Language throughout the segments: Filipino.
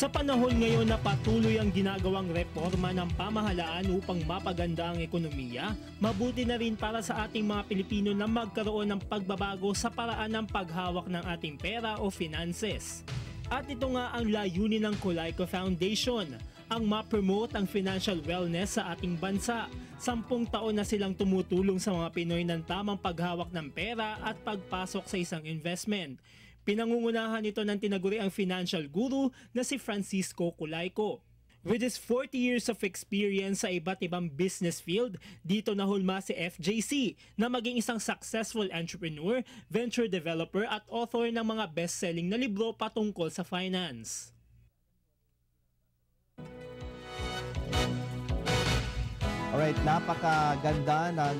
Sa panahon ngayon na patuloy ang ginagawang reforma ng pamahalaan upang mapaganda ang ekonomiya, mabuti na rin para sa ating mga Pilipino na magkaroon ng pagbabago sa paraan ng paghawak ng ating pera o finances. At ito nga ang layunin ng Colayco Foundation, ang ma-promote ang financial wellness sa ating bansa. 10 taon na silang tumutulong sa mga Pinoy ng tamang paghawak ng pera at pagpasok sa isang investment. Pinangungunahan ito ng tinaguri ang financial guru na si Francisco Colayco. With his 40 years of experience sa iba't ibang business field, dito nahulma si FJC na maging isang successful entrepreneur, venture developer at author ng mga best-selling na libro patungkol sa finance. Alright, napakaganda ng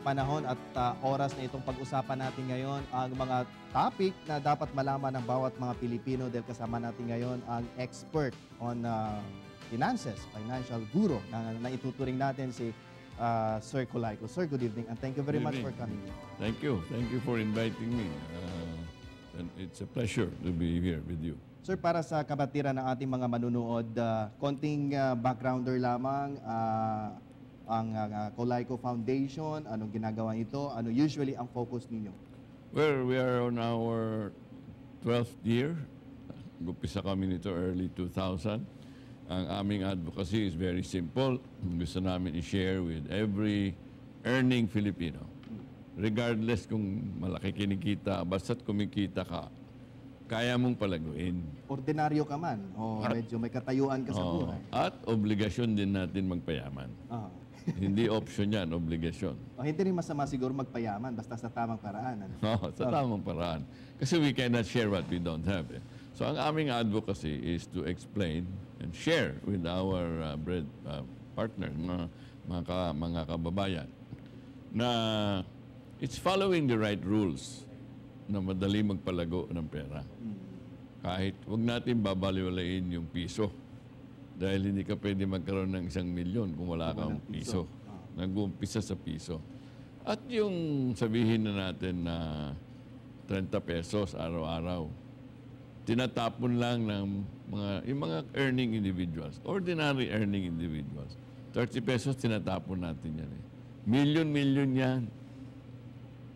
panahon at oras na itong pag-usapan natin ngayon. Ang mga topic na dapat malaman ng bawat mga Pilipino dahil kasama natin ngayon ang expert on finances, financial guru na ituturing natin si Sir Colayco. Sir, good evening and thank you very much for coming. Thank you. Thank you for inviting me. And it's a pleasure to be here with you. Sir, para sa kabatiran ng ating mga manunood, konting backgrounder lamang. Ang Colayco Foundation, anong ginagawa ito, ano usually ang focus ninyo? Well, we are on our 12th year. Gumpisa kami nito early 2000. Ang aming advocacy is very simple. Gusto namin i-share with every earning Filipino. Regardless kung malaki kinikita, basta't kumikita ka, kaya mong palaguin. Ordinaryo ka man o medyo may katayuan ka sa buhay. At obligasyon din natin magpayaman. Hindi option yan, obligasyon. Hindi rin masama siguro magpayaman basta sa tamang paraan. Sa tamang paraan. Kasi we cannot share what we don't have. So ang aming advocacy is to explain and share with our partners, mga kababayan, na it's following the right rules na madali magpalago ng pera. Kahit huwag natin babaliwalain yung piso. Dahil hindi ka pwede magkaroon ng 1 milyon kung wala kang piso. Nag-uumpisa sa piso. At yung sabihin na natin na 30 pesos araw-araw, tinatapon lang ng yung mga earning individuals, ordinary earning individuals. 30 pesos tinatapon natin yan. Milyon-milyon yan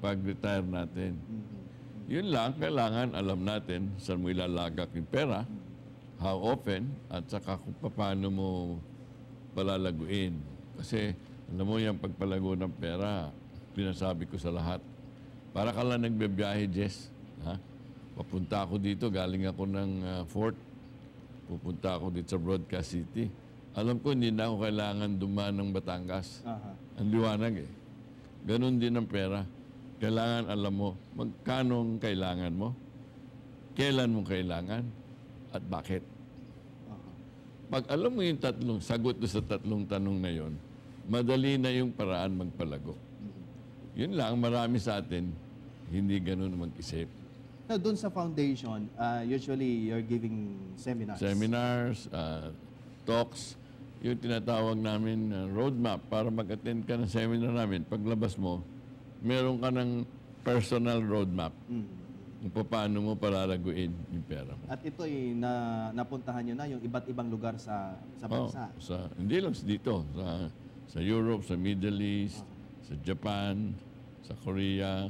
pag-retire natin. Yun lang, kailangan alam natin saan mo ilalagak yung pera, how often, at saka kung paano mo palalaguin. Kasi, alam mo yung pagpalago ng pera, pinasabi ko sa lahat. Para ka lang nagbibiyahe, Jess. Ha? Papunta ako dito, galing ako ng Fort. Pupunta ako dito sa Broadcast City. Alam ko, hindi na ako kailangan dumaan ng Batangas. Ang liwanag eh. Ganon din ang pera. Kailangan alam mo, magkano ang kailangan mo, kailan mo kailangan, at bakit. Pag alam mo yung sagot sa tatlong tanong na yon, madali na yung paraan magpalago. Yun lang, marami sa atin, hindi ganun mag-isip. Now, dun sa foundation, usually you're giving seminars. Seminars, talks, yung tinatawag namin roadmap para mag-attend ka ng seminar namin. Paglabas mo, meron ka ng personal roadmap. Kung paano mo palalaguin yung pera mo. At ito ay napuntahan nyo na yung iba't ibang lugar sa bansa. Hindi lang dito. Sa Europe, sa Middle East, sa Japan, sa Korea.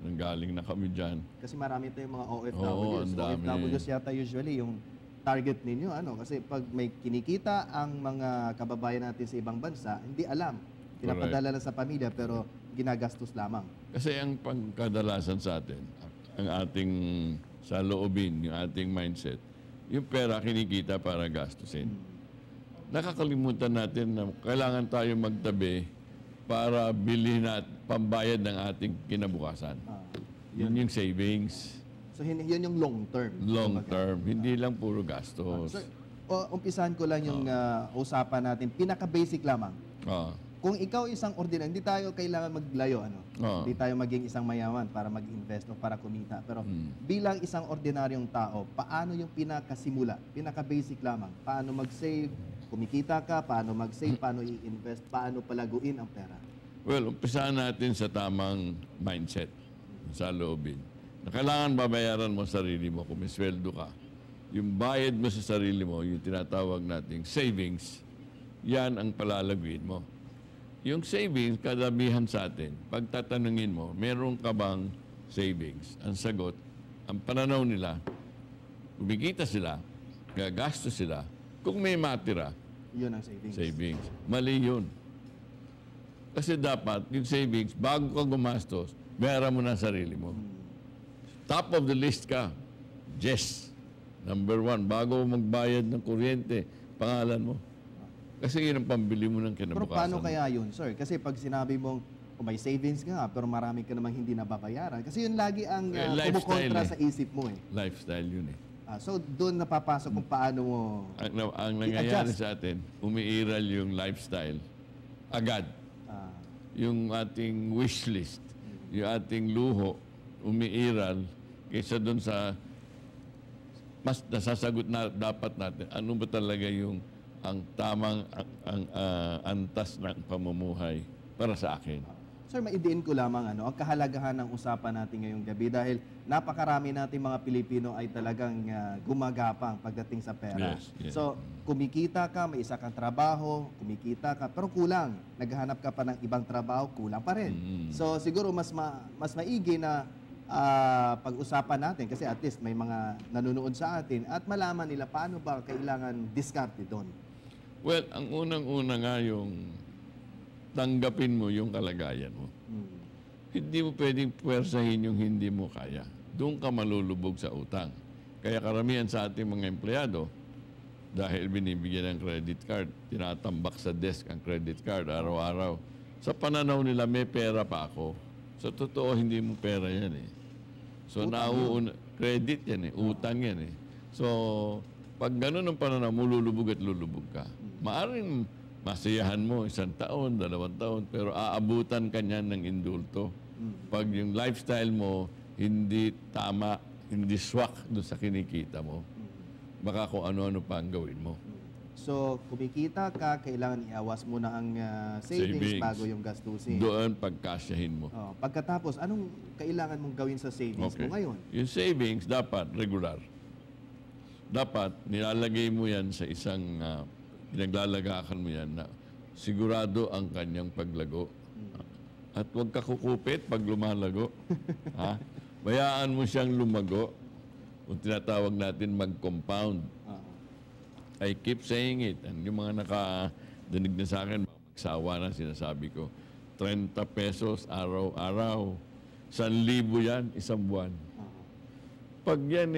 Nanggaling na kami dyan. Kasi marami tayong mga OFWs. OFWs yata usually yung target ninyo. Kasi pag may kinikita ang mga kababayan natin sa ibang bansa, hindi alam. Pinapadala lang sa pamilya pero ginagastos lamang. Kasi ang pagkadalasan sa atin, ang ating saloobin, yung ating mindset, yung pera kinikita para gastusin. Nakakalimutan natin na kailangan tayo magtabi para bilhin at pambayad ng ating kinabukasan. Yun yung savings. So yun yung long term. Long term, hindi lang puro gastos. Sir, umpisahan ko lang yung usapan natin. Pinaka-basic lamang. Kung ikaw isang ordinary, hindi tayo kailangan maglayo, Hindi tayo maging isang mayaman para mag-invest o para kumita. Pero bilang isang ordinaryong tao, paano yung pinakasimula, pinaka-basic lamang? Paano mag-save? Kumikita ka, paano mag-save, paano i-invest, paano palaguin ang pera? Well, umpisahan natin sa tamang mindset, sa loobin. Na kailangan babayaran mo sarili mo kung may sweldo ka. yung bayad mo sa sarili mo, yung tinatawag nating savings, yan ang palalaguin mo. Yung savings, kadamihan sa atin, pag tatanungin mo, meron ka bang savings? Ang sagot, ang pananaw nila, kumikita sila, gagastos sila, kung may matira, Yun ang savings. savings. Mali yun. Kasi dapat, yung savings, bago ka gumastos, bayaran mo na ang sarili mo. Top of the list ka. Yes. Number 1, bago magbayad ng kuryente, pangalan mo. Kasi yun ang pambili mo ng kinabukasan. Pero paano kaya yun, sir? Kasi pag sinabi mong may savings ka, pero marami ka namang hindi nababayaran. Kasi yun lagi ang kumukontra sa isip mo eh. Lifestyle yun eh. So doon napapasok kung paano mo Ang nangyayari sa atin, umiiral yung lifestyle agad. Yung ating wish list, yung ating luho, umiiral kaysa doon sa mas nasasagot na dapat natin. Ano ba talaga yung ang tamang antas ng pamumuhay para sa akin? Sir, maidiin ko lamang ang kahalagahan ng usapan natin ngayong gabi dahil napakarami nating mga Pilipino ay talagang gumagapang pagdating sa pera. Yes. So, kumikita ka, may isa kang trabaho, kumikita ka, pero kulang. Naghahanap ka pa ng ibang trabaho, kulang pa rin. So, siguro mas maigi na pag-usapan natin kasi at least may mga nanonood sa atin at malaman nila paano ba kailangan diskarte doon. Well, ang unang-una nga yung tanggapin mo yung kalagayan mo. Hindi mo pwedeng puwersahin yung hindi mo kaya. Doon ka malulubog sa utang. Kaya karamihan sa ating mga empleyado, dahil binibigyan ng credit card, tinatambak sa desk ang credit card araw-araw. Sa pananaw nila, may pera pa ako. Sa totoo, hindi mo pera yan eh. So, credit yan eh. Utang yan eh. So, pag gano'n ang pananaw mo, lulubog at lulubog ka. Maaring masiyahan mo 1 taon, 2 taon, pero aabutan ka niyan ng indulto. Pag yung lifestyle mo hindi tama, hindi swak doon sa kinikita mo, baka kung ano-ano pa ang gawin mo. So, kumikita ka, kailangan iawas mo na ang savings bago yung gastusin. Doon pagkasyahin mo. Pagkatapos, anong kailangan mong gawin sa savings mo ngayon? Yung savings, dapat regular. Dapat nilalagay mo yan sa isang, pinaglalagakan mo yan na sigurado ang kanyang paglago. At huwag ka kukupit pag lumalago. Bayaan mo siyang lumago. Kung tinatawag natin mag-compound. I keep saying it. And yung mga nakadinig na sa akin, magsawa na sinasabi ko, 30 pesos araw-araw. 1,000 yan, isang buwan. Pag yan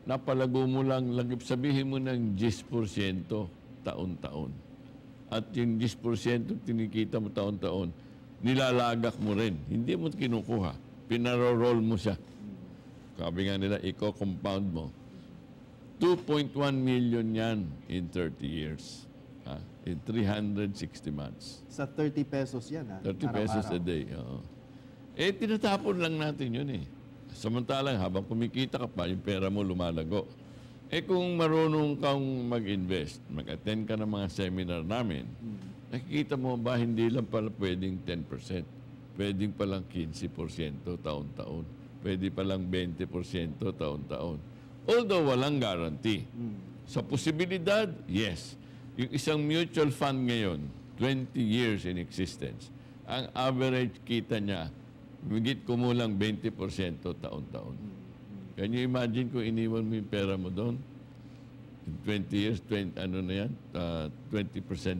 napalago mo lang, sabihin mo ng 10% taon-taon. At yung 10% tinikita mo taon-taon, nilalagak mo rin. Hindi mo kinukuha. Pinaro-roll mo siya. Sabi nga nila, i-compound mo. 2.1 million yan in 30 years. In 360 months. Sa 30 pesos yan, 30 pesos a day. Tinatapon lang natin yun eh. Samantalang habang kumikita ka pa, yung pera mo lumalago. Kung marunong kang mag-invest, mag-attend ka ng mga seminar namin, nakikita mo ba hindi lang pala pwedeng 10%. Pwedeng palang 15% taon-taon. Pwede palang 20% taon-taon. Although walang guarantee. Sa posibilidad, yes. Yung isang mutual fund ngayon, 20 years in existence, ang average kita niya, higit kumulang 20% taon-taon. Can you imagine kung iniwan mo yung pera mo doon? In 20 years, 20%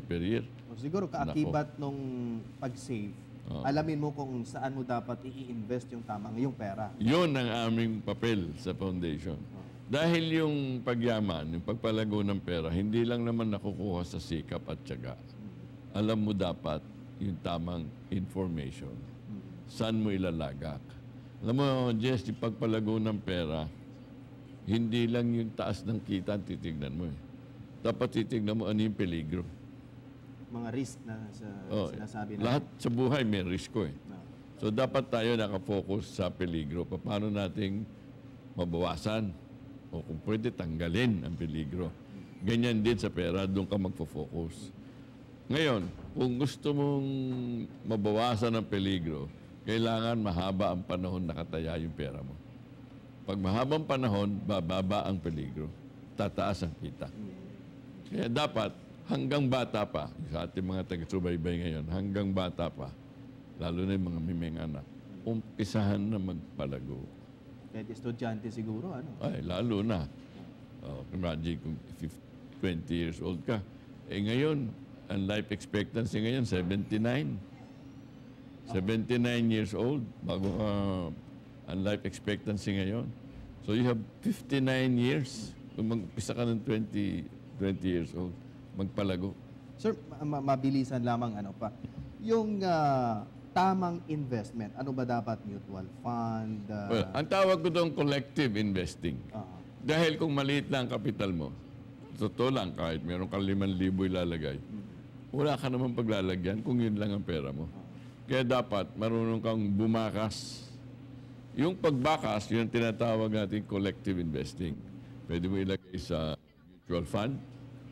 per year. Siguro kaakibat nung pag-save, alamin mo kung saan mo dapat i-invest yung yung pera. Yun ang aming papel sa foundation. Dahil yung pagyaman, yung pagpalago ng pera, hindi lang naman nakukuha sa sikap at tiyaga. Alam mo dapat yung tamang information. Saan mo ilalagak? Alam mo, Jess, yung pagpalago ng pera, hindi lang yung taas ng kita ang titignan mo eh. Dapat titignan mo ano yung peligro. Mga risk na sinasabi na. Lahat sa buhay may risko eh. So dapat tayo nakafocus sa peligro. Paano nating mabawasan o kung pwede tanggalin ang peligro. Ganyan din sa pera, doon ka magfo-focus. Ngayon, kung gusto mong mabawasan ang peligro, kailangan mahaba ang panahon nakataya yung pera mo. Pag mahabang panahon, bababa ang peligro. tataas ang kita. Kaya dapat, hanggang bata pa, sa ating mga taga-subaybay ngayon, hanggang bata pa, lalo na yung mga mimeng anak, umpisahan na magpalago. Kahit estudyante siguro, ano? Ay, lalo na. Imagine kung 20 years old ka. Eh ngayon, ang life expectancy ngayon, 79. 79 years old, bago ka, ang life expectancy ngayon. So you have 59 years. Kung mag-umpisa ka ng 20 years old, magpalago. Sir, mabilisan lamang ano pa. Yung tamang investment, ano ba dapat? Mutual fund? Well, ang tawag ko doon collective investing. Dahil kung maliit lang ang kapital mo, totoo lang, kahit meron kang 5,000 ilalagay, wala ka naman paglalagyan kung yun lang ang pera mo. Kaya dapat marunong kang bumakas. Yung pagbakas, yun ang tinatawag natin collective investing. Pwede mo ilagay sa mutual fund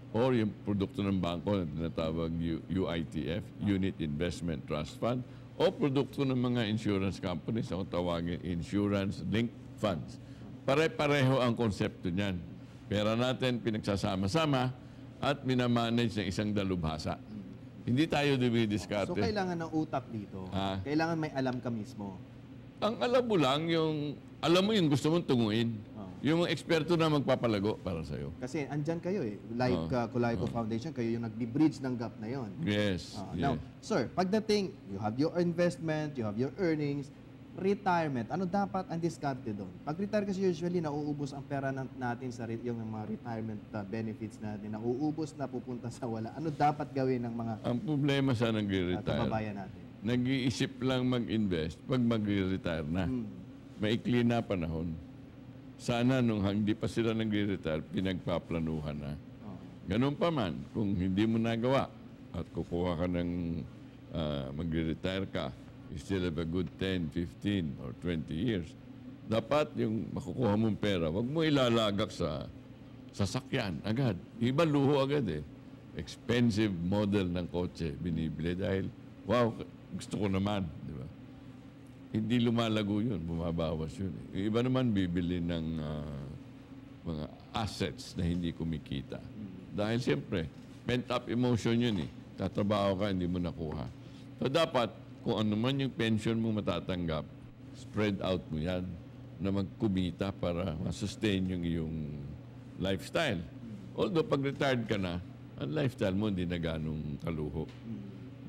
or yung produkto ng bangko na tinatawag UITF, Unit Investment Trust Fund, o produkto ng mga insurance companies, ako tawagin insurance-linked funds. Pare-pareho ang konsepto niyan. Pera natin pinagsasama-sama at minamanage ng isang dalubhasa. Hindi tayo dumidiskarte. So, kailangan ng utak dito. Kailangan may alam ka mismo. Ang alam mo lang, alam mo yung gusto mong tunguin. Yung mga eksperto na magpapalago para sa'yo. Kasi andyan kayo eh. Like Colaco Foundation, kayo yung nagdi-bridge ng gap na yon. Yes. Now, sir, pagdating, you have your investment, you have your earnings, retirement, ano dapat ang diskarte doon? Pag retire kasi usually, nauubos ang pera natin sa yung mga retirement benefits natin. Nauubos na pupunta sa wala. Ano dapat gawin ng mga ang problema sa nagre-retire, kababayan natin? nag-iisip lang mag-invest pag magre-retire na. Maikli na panahon. Sana nung hindi pa sila nagre-retire, pinagpaplanuhan na. Ganun pa man, kung hindi mo nagawa at kukuha ka ng magre-retire ka, you still have a good 10, 15, or 20 years. Dapat yung makukuha mong pera, wag mo ilalagak sa sasakyan agad. Iba luho agad eh. Expensive model ng kotse binibili dahil, wow, gusto ko naman. Di ba? Hindi lumalago yun, bumabawas yun. Yung iba naman bibili ng mga assets na hindi kumikita. Dahil siyempre, pent-up emotion yun eh. Tatrabaho ka, hindi mo nakuha. So dapat, kung ano man yung pension mo matatanggap, spread out mo yan na magkumita para masustain yung iyong lifestyle. Although pag retired ka na, ang lifestyle mo hindi na ganong kaluho.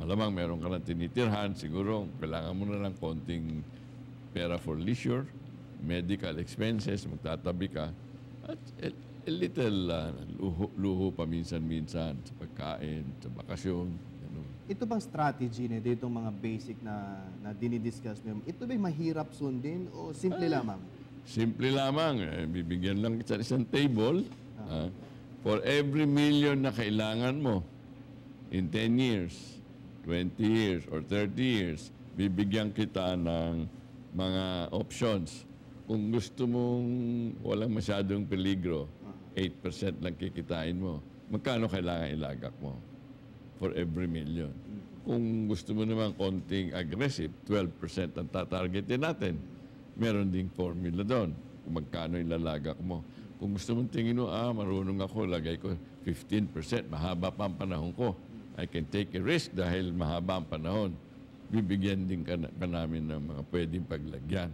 Malamang meron ka lang tinitirhan, siguro kailangan mo na lang konting pera for leisure, medical expenses, magtatabi ka, at a little luho pa minsan-minsan sa pagkain, sa bakasyon. Ganun. Ito bang strategy na dito mga basic na dinidiscuss nyo? Ito ba'y mahirap sundin o simple lamang? Simple lamang. Bibigyan lang sa isang table. For every million na kailangan mo in 10 years, 20 years, or 30 years, bibigyan kita ng mga options. Kung gusto mong walang masyadong peligro, 8% lang kikitain mo. Magkano kailangan ilagak mo for every million? Kung gusto mo naman konting aggressive, 12% ang tatargetin natin. Meron ding formula doon kung magkano ilalagak mo. Kung gusto mong tingin mo, marunong ako, lagay ko 15%, mahaba pa ang panahon ko. I can take a risk dahil mahaba ang panahon. Bibigyan din ka namin ng mga pwedeng paglagyan.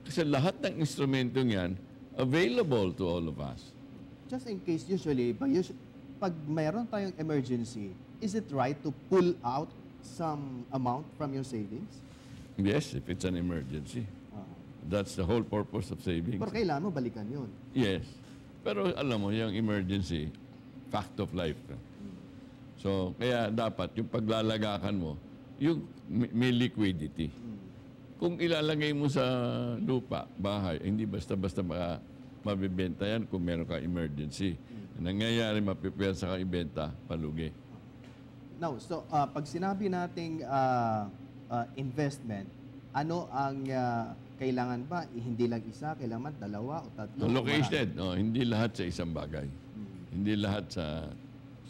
Kasi lahat ng instrumentong yan, available to all of us. Just in case, usually, pag mayroon tayong emergency, is it right to pull out some amount from your savings? Yes, if it's an emergency. That's the whole purpose of savings. Pero kailangan mo balikan yun. Yes. Pero alam mo, yung emergency, fact of life. So, kaya dapat yung paglalagakan mo, yung may liquidity. Kung ilalagay mo sa lupa, bahay, hindi basta-basta mabibenta yan kung meron ka emergency. Nangyayari, mapipiyansa ka ibenta, palugi. Now, so pag sinabi nating investment, ano ang kailangan ba? Hindi lang isa, kailangan dalawa o tatlo? Located, hindi lahat sa isang bagay. Hindi lahat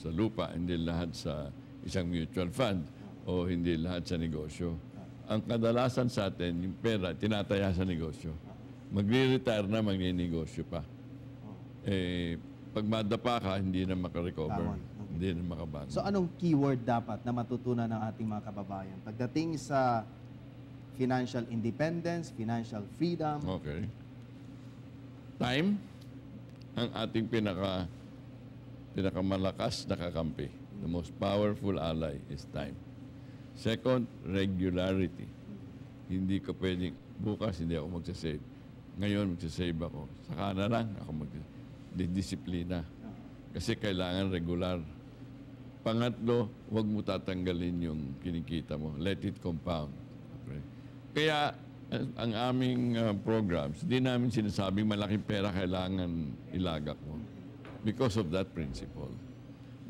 sa lupa, hindi lahat sa isang mutual fund, o hindi lahat sa negosyo. Ang kadalasan sa atin, yung pera, tinataya sa negosyo. Magre-retire na, magninegosyo pa. pag madapa ka, hindi na makarecover. Tama. Okay. Hindi na makabangon. So anong keyword dapat na matutunan ng ating mga kababayan pagdating sa financial independence, financial freedom? Okay. Time, ang ating pinakamalakas na kakampi. The most powerful ally is time. Second, regularity. Hindi ka pwedeng, bukas hindi ako magsasave. Ngayon magsasave ako. Saka na lang ako magdidisiplina. Kasi kailangan regular. Pangatlo, huwag mo tatanggalin yung kinikita mo. Let it compound. Okay. Kaya, ang aming programs, hindi namin sinasabing malaking pera kailangan ilagak mo. Because of that principle.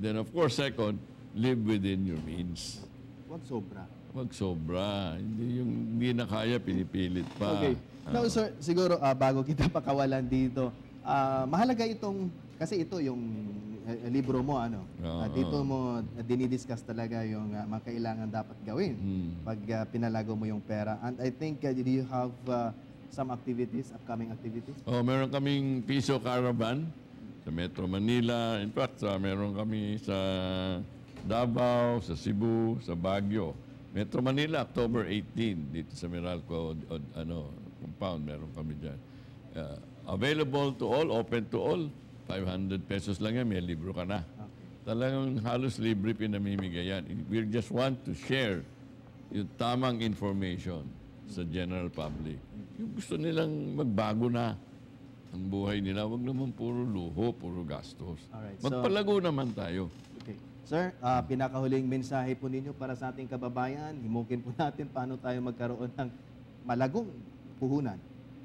Then of course, second, live within your means. Huwag sobra. Huwag sobra. Hindi na kaya, pinipilit pa. Okay. Now, sir, siguro bago kita pakawalan dito, mahalaga itong, kasi ito yung libro mo, ano? Dito mo dinidiscuss talaga yung mga kailangan dapat gawin pag pinalago mo yung pera. And I think, do you have some activities, upcoming activities? Meron kaming Piso Caravan sa Metro Manila. In fact, meron kami sa Davao, sa Cebu, sa Baguio. Metro Manila, October 18, dito sa Meralco compound, meron kami dyan. Available to all, open to all. 500 pesos lang yan, may libro ka na. Talagang halos libre pinamimigay yan. We just want to share yung tamang information sa general public. Yung gusto nilang magbago na ang buhay nila, wag naman puro luho, puro gastos. Alright, Magpalago naman tayo. Okay. Sir, pinakahuling mensahe po ninyo para sa ating kababayan. Himukin po natin paano tayo magkaroon ng malagong puhunan.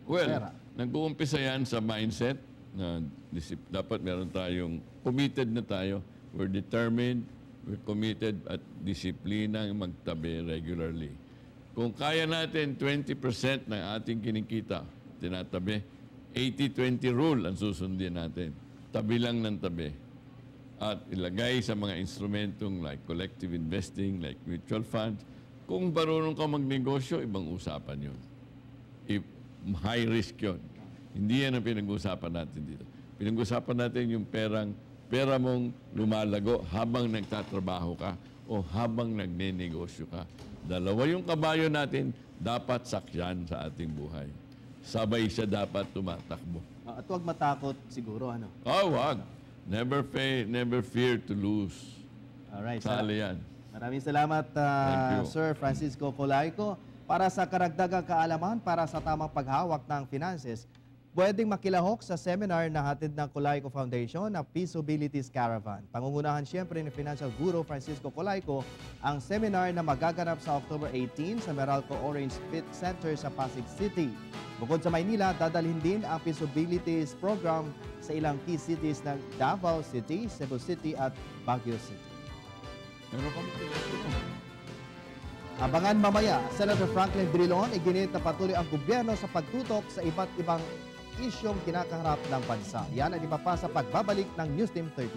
Well, pera. nag-uumpisa yan sa mindset na dapat meron tayong committed na tayo. We're determined, we're committed at disiplinang magtabi regularly. Kung kaya natin 20% ng ating kinikita, tinatabi, 80-20 rule ang susundin natin. Tabi lang ng tabi. At ilagay sa mga instrumentong like collective investing, like mutual funds. Kung marunong ka magnegosyo, ibang usapan yun. High risk yun. Hindi yan ang pinag-uusapan natin dito. Pinag-uusapan natin yung pera mong lumalago habang nagtatrabaho ka o habang nagnenegosyo ka. Dalawa yung kabayo natin, dapat sakyan sa ating buhay. Sabay siya dapat tumatakbo. At huwag matakot siguro, ano? Wag. Never fear to lose. Alright. Sali yan. Maraming salamat, Sir Francisco Colayco. Para sa karagdagang kaalaman para sa tamang paghawak ng finances, pwedeng makilahok sa seminar na hatid ng Colayco Foundation na Peaceabilities Caravan. Pangungunahan siyempre ni Financial Guru Francisco Colayco ang seminar na magaganap sa October 18 sa Meralco Orange Fit Center sa Pasig City. Bukod sa Maynila, dadalhin din ang Peaceabilities Program sa ilang key cities ng Davao City, Cebu City at Baguio City. Meron kami telepono. Abangan mamaya, Senator Franklin Drilon iginit na patuloy ang gobyerno sa pagtutok sa iba't ibang isyong kinakaharap ng bansa. Yan ang iba pa sa pagbabalik ng News Team 30.